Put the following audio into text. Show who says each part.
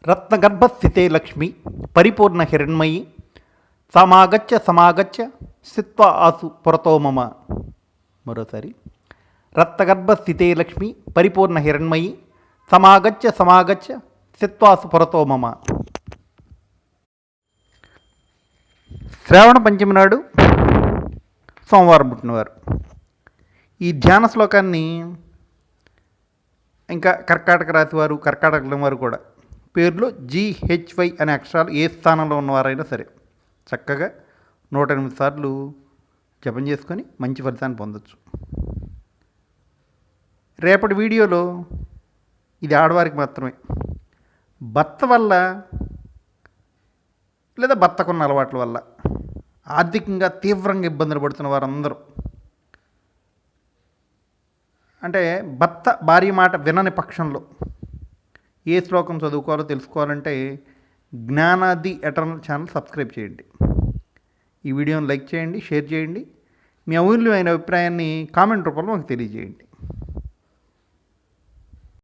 Speaker 1: రత్నగర్భస్థితే లక్ష్మి పరిపూర్ణ హిరణ్మయి సమాగచ్చ స్థిత్వా ఆసు పురతో మమ. మరోసారి, రత్నగర్భస్థితే లక్ష్మి పరిపూర్ణ హిరణ్మయి సమాగచ్చ స్థిత్వాసు పురతో మమ. శ్రావణ పంచమి నాడు సోమవారం పుట్టినవారు ఈ ధ్యాన శ్లోకాన్ని ఇంకా కర్కాటక రాశి వారు, కర్కాటక వారు కూడా పేర్లో GHY అనే అక్షరాలు ఏ స్థానంలో ఉన్నవారైనా సరే చక్కగా 108 సార్లు జపం చేసుకొని మంచి ఫలితాన్ని పొందొచ్చు. రేపటి వీడియోలో ఇది ఆడవారికి మాత్రమే. భర్త వల్ల లేదా భర్తకున్న అలవాట్ల వల్ల ఆర్థికంగా తీవ్రంగా ఇబ్బందులు పడుతున్న వారందరూ, అంటే భర్త భార్య మాట వినని పక్షంలో ఏ శ్లోకం చదువుకోవాలో తెలుసుకోవాలంటే జ్ఞానాది ఎటర్నల్ ఛానల్ సబ్స్క్రైబ్ చేయండి. ఈ వీడియోని లైక్ చేయండి, షేర్ చేయండి. మీ అమూల్యమైన అభిప్రాయాన్ని కామెంట్ రూపంలో మాకు తెలియజేయండి.